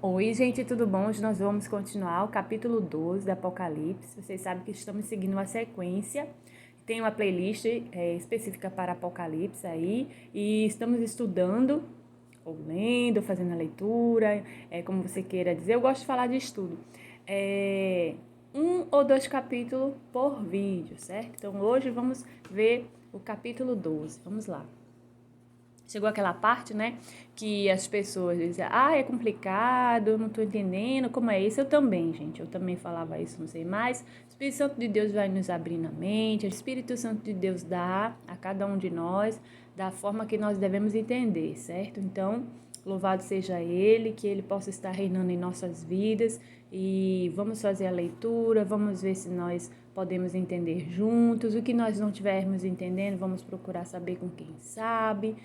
Oi, gente, tudo bom? Hoje nós vamos continuar o capítulo 12 do Apocalipse. Vocês sabem que estamos seguindo uma sequência. Tem uma playlist específica para Apocalipse aí. E estamos estudando, ou lendo, fazendo a leitura, como você queira dizer. Eu gosto de falar de estudo. Um ou dois capítulos por vídeo, certo? Então, hoje vamos ver o capítulo 12. Vamos lá. Chegou aquela parte, né, que as pessoas dizem, é complicado, eu não tô entendendo, como é isso? Eu também, gente, eu também falava isso, não sei mais. O Espírito Santo de Deus vai nos abrir na mente, o Espírito Santo de Deus dá a cada um de nós da forma que nós devemos entender, certo? Então, louvado seja Ele, que Ele possa estar reinando em nossas vidas e vamos fazer a leitura, vamos ver se nós podemos entender juntos. O que nós não estivermos entendendo, vamos procurar saber com quem sabe.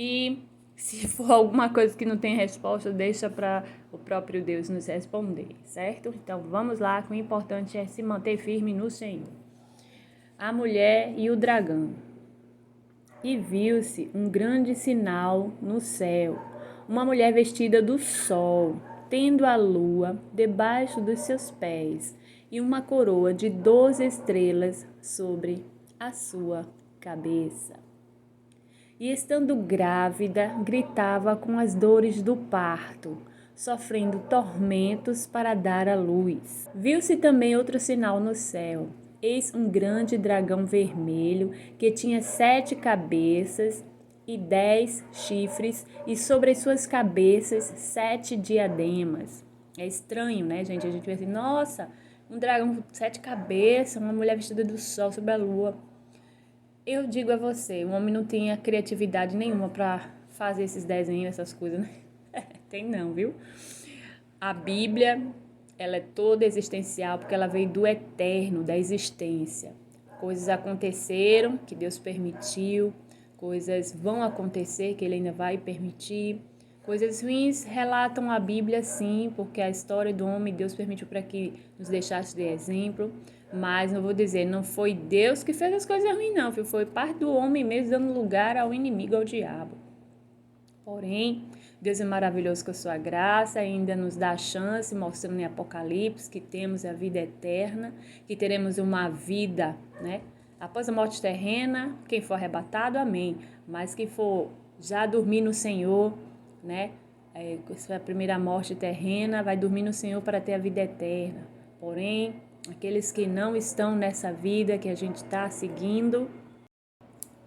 E se for alguma coisa que não tem resposta, deixa para o próprio Deus nos responder, certo? Então vamos lá, que o importante é se manter firme no Senhor. A mulher e o dragão. E viu-se um grande sinal no céu, uma mulher vestida do sol, tendo a lua debaixo dos seus pés e uma coroa de 12 estrelas sobre a sua cabeça. E estando grávida, gritava com as dores do parto, sofrendo tormentos para dar à luz. Viu-se também outro sinal no céu. Eis um grande dragão vermelho, que tinha 7 cabeças e 10 chifres, e sobre as suas cabeças 7 diademas. É estranho, né, gente? A gente vê assim, nossa, um dragão com 7 cabeças, uma mulher vestida do sol sobre a lua. Eu digo a você, o homem não tinha criatividade nenhuma para fazer esses desenhos, essas coisas, né? Tem não, viu? A Bíblia, ela é toda existencial porque ela veio do eterno, da existência. Coisas aconteceram que Deus permitiu, coisas vão acontecer que Ele ainda vai permitir. Coisas ruins relatam a Bíblia, sim, porque a história do homem Deus permitiu para que nos deixasse de exemplo. Mas não vou dizer, não foi Deus que fez as coisas ruins, não. Foi parte do homem mesmo dando lugar ao inimigo, ao diabo. Porém, Deus é maravilhoso com a sua graça, ainda nos dá a chance, mostrando em Apocalipse que temos a vida eterna, que teremos uma vida, né? Após a morte terrena, quem for arrebatado, amém. Mas quem for já dormir no Senhor, né? Essa é a primeira morte terrena, vai dormir no Senhor para ter a vida eterna. Porém, aqueles que não estão nessa vida que a gente está seguindo,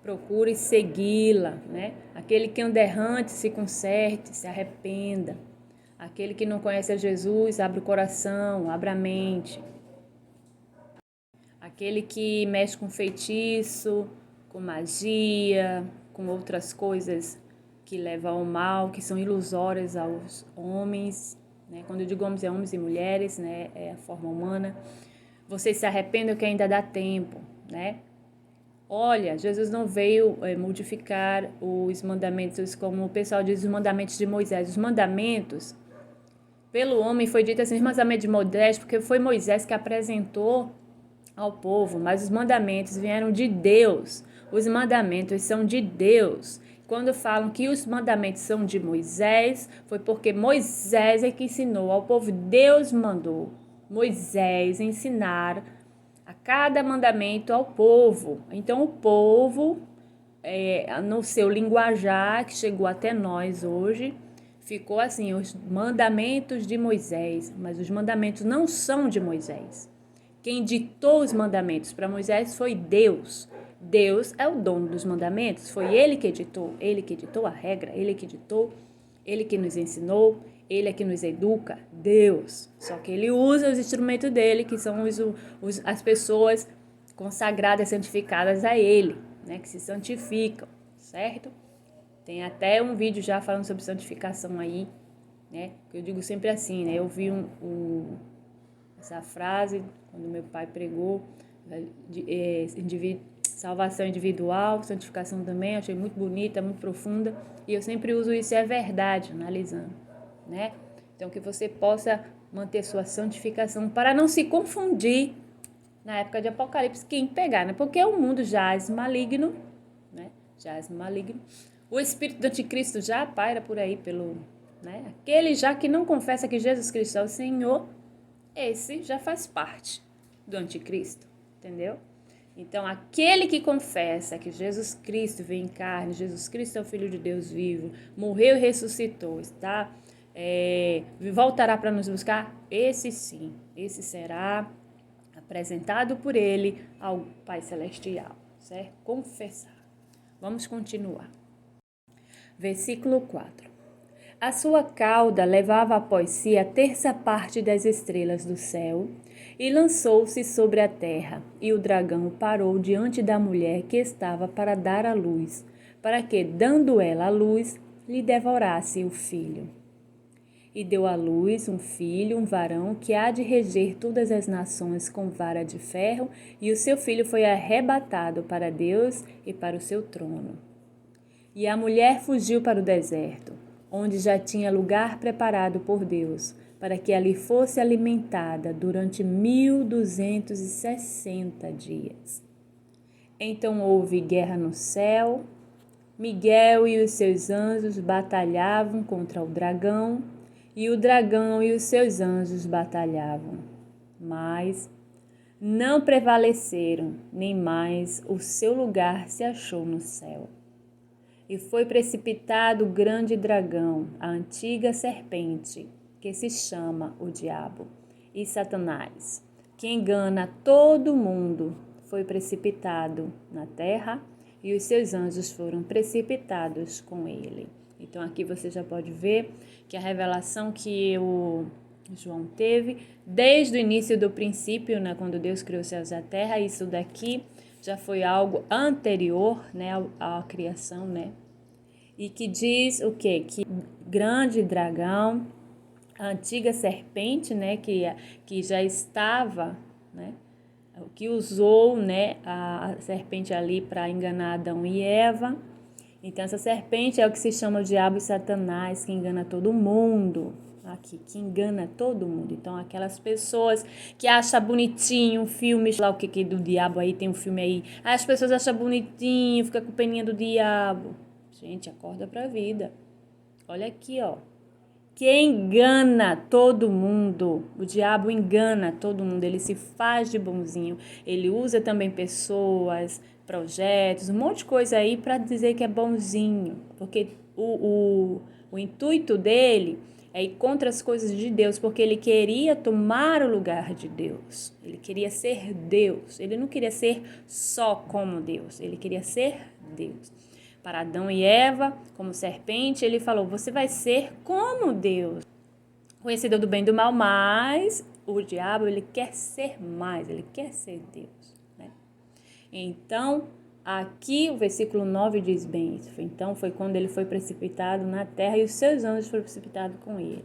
procure segui-la, né? Aquele que anda errante, se conserte, se arrependa. Aquele que não conhece a Jesus, abre o coração, abre a mente. Aquele que mexe com feitiço, com magia, com outras coisas que levam ao mal, que são ilusórias aos homens, né? Quando eu digo homens, é homens e mulheres, né? É a forma humana. Vocês se arrependam que ainda dá tempo, né? Olha, Jesus não veio modificar os mandamentos, como o pessoal diz, os mandamentos de Moisés. Os mandamentos, pelo homem, foi dito assim, os mandamentos de Moisés, porque foi Moisés que apresentou ao povo, mas os mandamentos vieram de Deus. Os mandamentos são de Deus. Quando falam que os mandamentos são de Moisés, foi porque Moisés é que ensinou ao povo. Deus mandou Moisés ensinar a cada mandamento ao povo. Então, o povo, no seu linguajar, que chegou até nós hoje, ficou assim, os mandamentos de Moisés, mas os mandamentos não são de Moisés. Quem ditou os mandamentos para Moisés foi Deus. Deus é o dono dos mandamentos, foi Ele que editou a regra, Ele que editou, Ele que nos ensinou, Ele é que nos educa, Deus. Só que Ele usa os instrumentos dele, que são as pessoas consagradas, santificadas a Ele, né, que se santificam, certo? Tem até um vídeo já falando sobre santificação aí, né? Eu digo sempre assim, né? Eu vi essa frase quando meu pai pregou, salvação individual, santificação também, achei muito bonita, muito profunda, e eu sempre uso isso, é verdade, analisando, né? Então, que você possa manter sua santificação para não se confundir na época de Apocalipse, quem pegar, né? Porque o mundo jaz maligno, né? Jaz maligno. O espírito do anticristo já paira por aí, né? Aquele já que não confessa que Jesus Cristo é o Senhor, esse já faz parte do anticristo, entendeu? Então, aquele que confessa que Jesus Cristo veio em carne, Jesus Cristo é o Filho de Deus vivo, morreu e ressuscitou, está, voltará para nos buscar, esse sim, esse será apresentado por ele ao Pai Celestial, certo? Confessar. Vamos continuar. Versículo 4. A sua cauda levava após si a terça parte das estrelas do céu e lançou-se sobre a terra. E o dragão parou diante da mulher que estava para dar à luz, para que, dando ela à luz, lhe devorasse o filho. E deu à luz um filho, um varão, que há de reger todas as nações com vara de ferro, e o seu filho foi arrebatado para Deus e para o seu trono. E a mulher fugiu para o deserto, onde já tinha lugar preparado por Deus, para que ali fosse alimentada durante 1260 dias. Então houve guerra no céu. Miguel e os seus anjos batalhavam contra o dragão, e o dragão e os seus anjos batalhavam. Mas não prevaleceram, nem mais o seu lugar se achou no céu. E foi precipitado o grande dragão, a antiga serpente, que se chama o Diabo, e Satanás, que engana todo mundo, foi precipitado na terra, e os seus anjos foram precipitados com ele. Então aqui você já pode ver que a revelação que o João teve, desde o início do princípio, né, quando Deus criou os céus e a terra, isso daqui já foi algo anterior, né, à criação, né? E que diz o quê? Que grande dragão, a antiga serpente, né, que já estava, né, que usou, né, a serpente ali para enganar Adão e Eva. Então essa serpente é o que se chama o diabo e Satanás, que engana todo mundo. Aqui, que engana todo mundo. Então, aquelas pessoas que acham bonitinho um filme, lá o que do diabo aí, tem um filme aí. As pessoas acham bonitinho, fica com peninha do diabo. Gente, acorda pra vida. Olha aqui, ó. Que engana todo mundo. O diabo engana todo mundo. Ele se faz de bonzinho. Ele usa também pessoas, projetos, um monte de coisa aí para dizer que é bonzinho. Porque o intuito dele é ir contra as coisas de Deus, porque ele queria tomar o lugar de Deus. Ele queria ser Deus. Ele não queria ser só como Deus. Ele queria ser Deus. Para Adão e Eva, como serpente, ele falou, você vai ser como Deus. Conhecedor do bem e do mal, mas o diabo, ele quer ser mais, ele quer ser Deus, né? Então, aqui o versículo 9 diz bem isso. Então, foi quando ele foi precipitado na terra e os seus anjos foram precipitados com ele.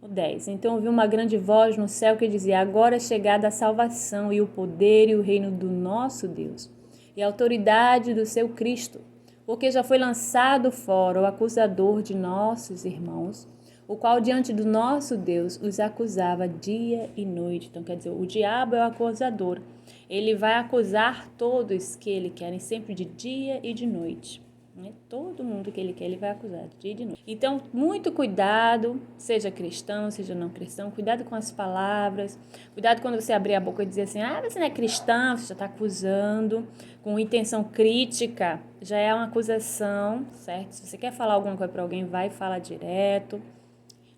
O 10. Então, ouvi uma grande voz no céu que dizia, agora é chegada a salvação e o poder e o reino do nosso Deus e a autoridade do seu Cristo, porque já foi lançado fora o acusador de nossos irmãos, o qual diante do nosso Deus os acusava dia e noite. Então, quer dizer, o diabo é o acusador. Ele vai acusar todos que ele querem sempre de dia e de noite. Né? Todo mundo que ele quer, ele vai acusar de dia e de noite. Então, muito cuidado, seja cristão, seja não cristão, cuidado com as palavras, cuidado quando você abrir a boca e dizer assim, você não é cristão, você já está acusando, com intenção crítica, já é uma acusação, certo? Se você quer falar alguma coisa para alguém, vai e fala direto,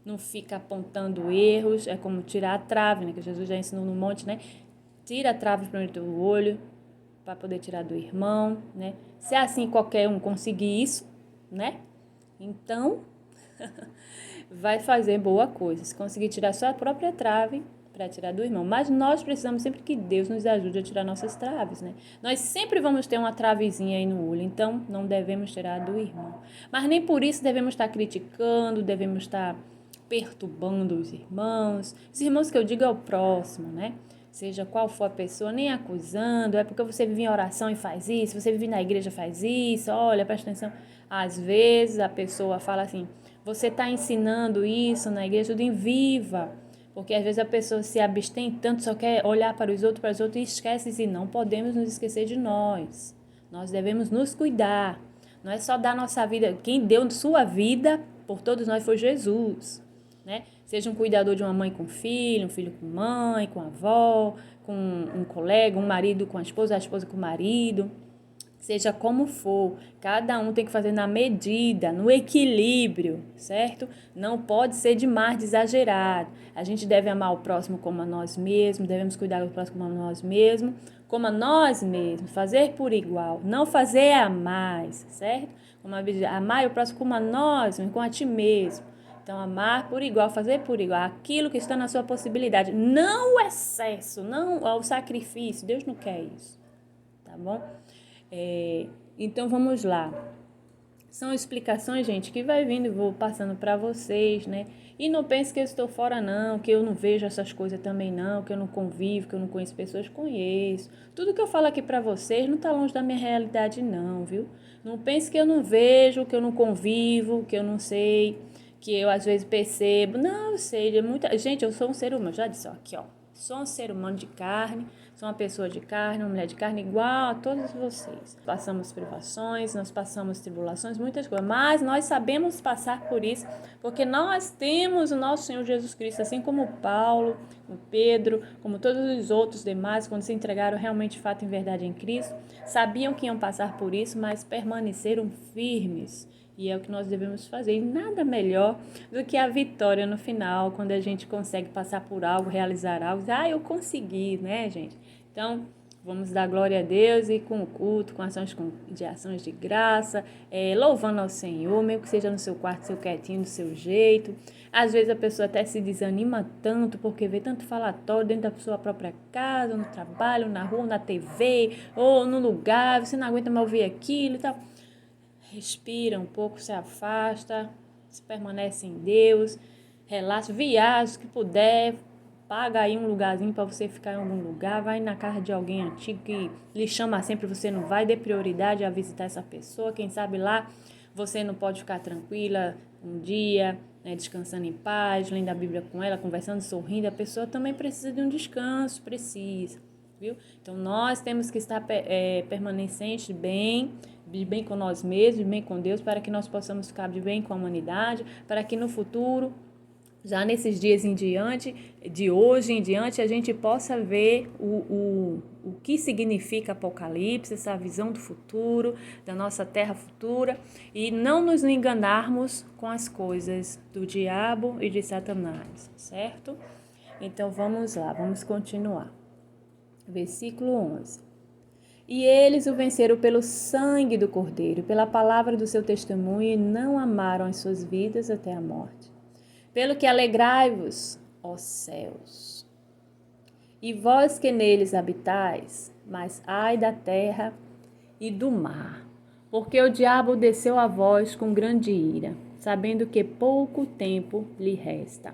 não fica apontando erros, é como tirar a trave, né? Que Jesus já ensinou no monte, né? Tira a trave primeiro do olho, para poder tirar do irmão, né? Se é assim qualquer um conseguir isso, né? Então, vai fazer boa coisa. Se conseguir tirar sua própria trave, para tirar do irmão. Mas nós precisamos sempre que Deus nos ajude a tirar nossas traves, né? Nós sempre vamos ter uma travezinha aí no olho, então não devemos tirar do irmão. Mas nem por isso devemos estar criticando, devemos estar perturbando os irmãos. Os irmãos que eu digo é o próximo, né? Seja qual for a pessoa, nem acusando, é porque você vive em oração e faz isso, você vive na igreja e faz isso, olha, presta atenção. Às vezes a pessoa fala assim, você está ensinando isso na igreja, tudo em viva, porque às vezes a pessoa se abstém tanto, só quer olhar para os outros e esquece, e não podemos nos esquecer de nós devemos nos cuidar, não é só dar nossa vida, quem deu sua vida por todos nós foi Jesus, né? Seja um cuidador de uma mãe com filho, um filho com mãe, com avó, com um colega, um marido com a esposa com o marido. Seja como for, cada um tem que fazer na medida, no equilíbrio, certo? Não pode ser demais, exagerado. A gente deve amar o próximo como a nós mesmos, devemos cuidar do próximo como a nós mesmos, fazer por igual, não fazer a mais, certo? Amar o próximo como a nós mesmos, como a ti mesmo. Então, amar por igual, fazer por igual, aquilo que está na sua possibilidade, não o excesso, não o sacrifício. Deus não quer isso, tá bom? Então vamos lá. São explicações, gente, que vai vindo e vou passando para vocês, né? E não pense que eu estou fora, não, que eu não vejo essas coisas também, não, que eu não convivo, que eu não conheço pessoas, conheço. Tudo que eu falo aqui para vocês não está longe da minha realidade, não, viu? Não pense que eu não vejo, que eu não convivo, que eu não sei, que eu às vezes percebo. Não, eu sei, gente, eu sou um ser humano, já disse, ó, aqui, ó. Sou um ser humano de carne, sou uma pessoa de carne, uma mulher de carne igual a todos vocês. Passamos privações, nós passamos tribulações, muitas coisas, mas nós sabemos passar por isso, porque nós temos o nosso Senhor Jesus Cristo, assim como Paulo, o Pedro, como todos os outros demais, quando se entregaram realmente de fato em verdade em Cristo, sabiam que iam passar por isso, mas permaneceram firmes. E é o que nós devemos fazer. E nada melhor do que a vitória no final, quando a gente consegue passar por algo, realizar algo. Eu consegui, né, gente? Então, vamos dar glória a Deus e com o culto, com ações de graça, louvando ao Senhor, mesmo que seja no seu quarto, seu quietinho, do seu jeito. Às vezes a pessoa até se desanima tanto, porque vê tanto falatório dentro da sua própria casa, no trabalho, na rua, na TV, ou no lugar, você não aguenta mais ouvir aquilo e tal. Respira um pouco, se afasta, se permanece em Deus, relaxa, viaja, que puder, paga aí um lugarzinho para você ficar em algum lugar, vai na casa de alguém antigo que lhe chama sempre, você não vai, dê prioridade a visitar essa pessoa, quem sabe lá você não pode ficar tranquila um dia, né, descansando em paz, lendo a Bíblia com ela, conversando, sorrindo, a pessoa também precisa de um descanso, precisa, viu? Então nós temos que estar permanecentes bem com nós mesmos, bem com Deus, para que nós possamos ficar de bem com a humanidade, para que no futuro, já nesses dias em diante, de hoje em diante, a gente possa ver o que significa Apocalipse, essa visão do futuro, da nossa terra futura, e não nos enganarmos com as coisas do diabo e de Satanás, certo? Então vamos lá, vamos continuar. Versículo 11. E eles o venceram pelo sangue do Cordeiro, pela palavra do seu testemunho, e não amaram as suas vidas até a morte. Pelo que alegrai-vos, ó céus, e vós que neles habitais, mas ai da terra e do mar, porque o diabo desceu a vós com grande ira, sabendo que pouco tempo lhe resta.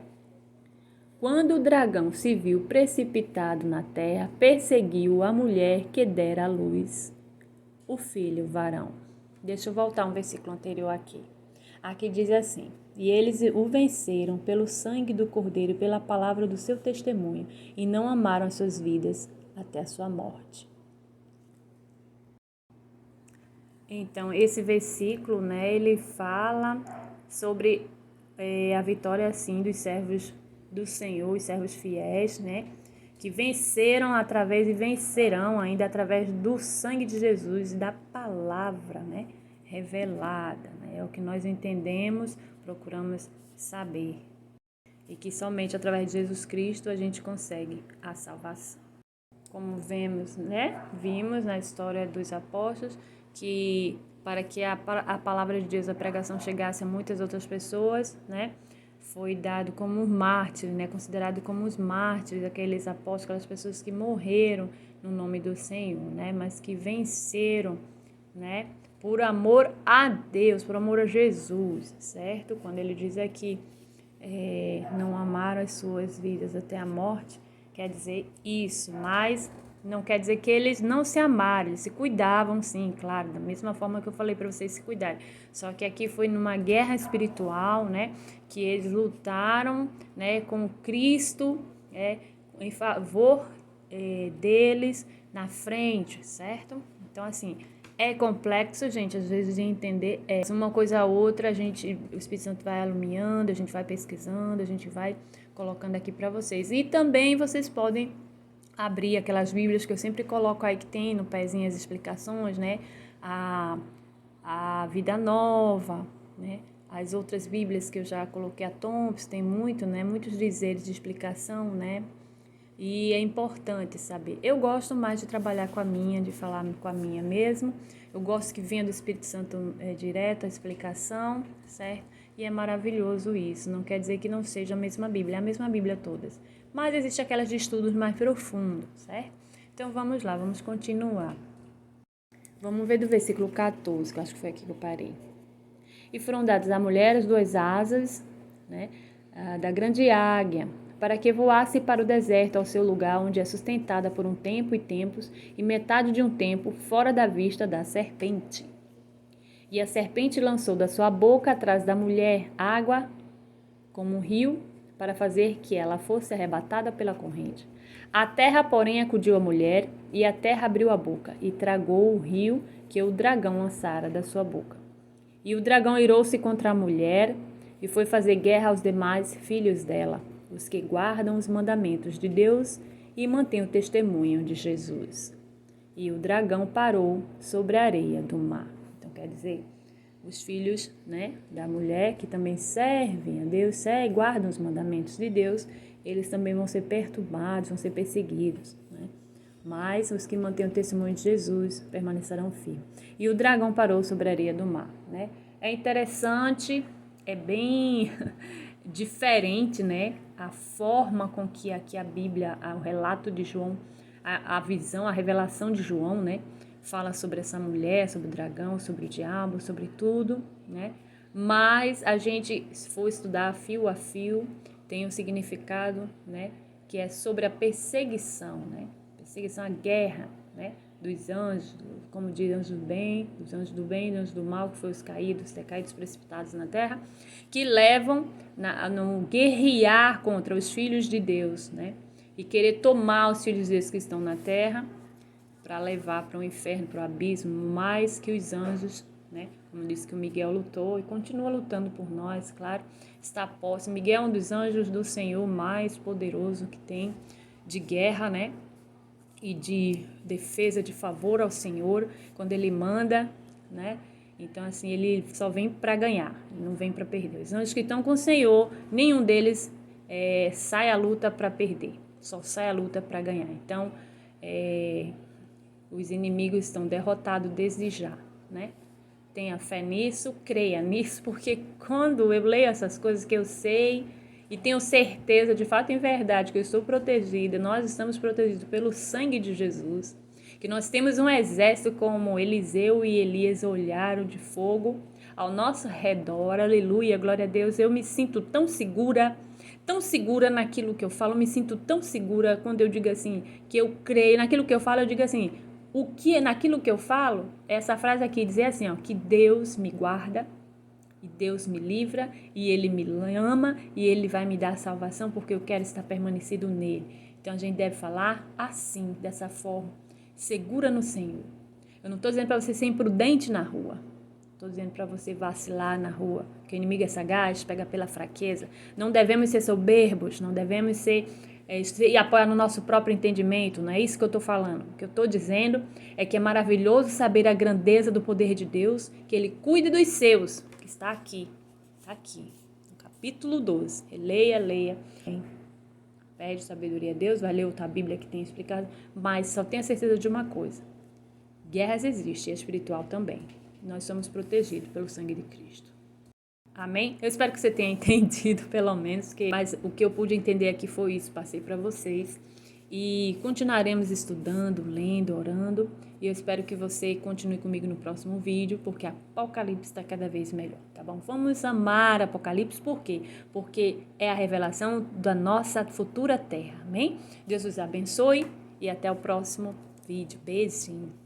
Quando o dragão se viu precipitado na terra, perseguiu a mulher que dera à luz o filho varão. Deixa eu voltar um versículo anterior aqui. Aqui diz assim: e eles o venceram pelo sangue do Cordeiro e pela palavra do seu testemunho, e não amaram as suas vidas até a sua morte. Então, esse versículo, né, ele fala sobre a vitória, assim, dos servos do Senhor, os servos fiéis, né, que venceram através e vencerão ainda através do sangue de Jesus e da palavra, né, revelada, né, é o que nós entendemos, procuramos saber, e que somente através de Jesus Cristo a gente consegue a salvação. Como vimos na história dos apóstolos, que para que a palavra de Deus, a pregação chegasse a muitas outras pessoas, né, foi dado como um mártir, né, considerado como os mártires, aqueles apóstolos, aquelas pessoas que morreram no nome do Senhor, né, mas que venceram, né, por amor a Deus, por amor a Jesus, certo? Quando ele diz aqui, não amaram as suas vidas até a morte, quer dizer isso, mas não quer dizer que eles não se amaram, eles se cuidavam, sim, claro, da mesma forma que eu falei para vocês se cuidarem. Só que aqui foi numa guerra espiritual, né, que eles lutaram, né, com Cristo, em favor deles na frente, certo? Então, assim, É complexo, gente, às vezes de entender. Uma coisa a outra, o Espírito Santo vai alumiando, a gente vai pesquisando, a gente vai colocando aqui para vocês. E também vocês podem abrir aquelas bíblias que eu sempre coloco aí, que tem no pezinho as explicações, né? A Vida Nova, né? As outras bíblias que eu já coloquei, a Thompson, tem muito, né? Muitos dizeres de explicação, né? E é importante saber. Eu gosto mais de trabalhar com a minha, de falar com a minha mesmo. Eu gosto que venha do Espírito Santo direto a explicação, certo? E é maravilhoso isso. Não quer dizer que não seja a mesma Bíblia, é a mesma Bíblia todas. Mas existe aquelas de estudos mais profundos, certo? Então vamos lá, vamos continuar. Vamos ver do versículo 14, que eu acho que foi aqui que eu parei. E foram dadas à mulher as 2 asas, né, da grande águia, para que voasse para o deserto, ao seu lugar, onde é sustentada por um tempo e tempos, e metade de um tempo, fora da vista da serpente. E a serpente lançou da sua boca atrás da mulher água, como um rio, para fazer que ela fosse arrebatada pela corrente. A terra, porém, acudiu a mulher, e a terra abriu a boca, e tragou o rio que o dragão lançara da sua boca. E o dragão irou-se contra a mulher, e foi fazer guerra aos demais filhos dela, os que guardam os mandamentos de Deus e mantêm o testemunho de Jesus. E o dragão parou sobre a areia do mar. Então, quer dizer, os filhos, né, da mulher que também servem a Deus, guardam os mandamentos de Deus, eles também vão ser perturbados, vão ser perseguidos, né? Mas os que mantêm o testemunho de Jesus permanecerão firmes. E o dragão parou sobre a areia do mar, né? É interessante, é bem diferente, né? A forma com que aqui a Bíblia, o relato de João, a visão, a revelação de João, né? Fala sobre essa mulher, sobre o dragão, sobre o diabo, sobre tudo, né? Mas a gente, se for estudar fio a fio, tem um significado, né? Que é sobre a perseguição, né? Perseguição, a guerra, né? Dos anjos, como diz, anjos do bem, dos anjos do bem, dos anjos do mal, que foram os caídos, decaídos, precipitados na terra, que levam no guerrear contra os filhos de Deus, né? E querer tomar os filhos de Deus que estão na terra para levar para o inferno, para o abismo, mais que os anjos, né? Como disse que o Miguel lutou e continua lutando por nós, claro, está posse. Miguel é um dos anjos do Senhor mais poderoso que tem de guerra, né? E de defesa, de favor ao Senhor, quando ele manda, né? Então, assim, ele só vem para ganhar, não vem para perder. Os anjos que estão com o Senhor, nenhum deles sai à luta para perder, só sai à luta para ganhar. Então, os inimigos estão derrotados desde já, né? Tenha fé nisso, creia nisso, porque quando eu leio essas coisas que eu sei e tenho certeza, de fato em verdade, que eu estou protegida, nós estamos protegidos pelo sangue de Jesus, que nós temos um exército como Eliseu e Elias olharam de fogo ao nosso redor, aleluia, glória a Deus. Eu me sinto tão segura naquilo que eu falo, me sinto tão segura quando eu digo assim, que eu creio, naquilo que eu falo, eu digo assim, naquilo que eu falo, essa frase aqui dizer assim, ó, que Deus me guarda, e Deus me livra, e Ele me ama, e Ele vai me dar salvação, porque eu quero estar permanecido nele. Então a gente deve falar assim, dessa forma, segura no Senhor. Eu não estou dizendo para você ser imprudente na rua, estou dizendo para você vacilar na rua, porque o inimigo é sagaz, pega pela fraqueza. Não devemos ser soberbos, não devemos ser e apoiar no nosso próprio entendimento, não é isso que eu estou falando. O que eu estou dizendo é que é maravilhoso saber a grandeza do poder de Deus, que Ele cuida dos seus, que está aqui, no capítulo 12. Leia. Pede sabedoria a Deus, vai ler outra Bíblia que tem explicado, mas só tenha certeza de uma coisa: guerras existem, e espiritual também. Nós somos protegidos pelo sangue de Cristo. Amém? Eu espero que você tenha entendido, pelo menos, mas o que eu pude entender aqui foi isso, passei para vocês. E continuaremos estudando, lendo, orando. E eu espero que você continue comigo no próximo vídeo, porque Apocalipse está cada vez melhor, tá bom? Vamos amar Apocalipse, por quê? Porque é a revelação da nossa futura terra, amém? Deus os abençoe e até o próximo vídeo. Beijinho!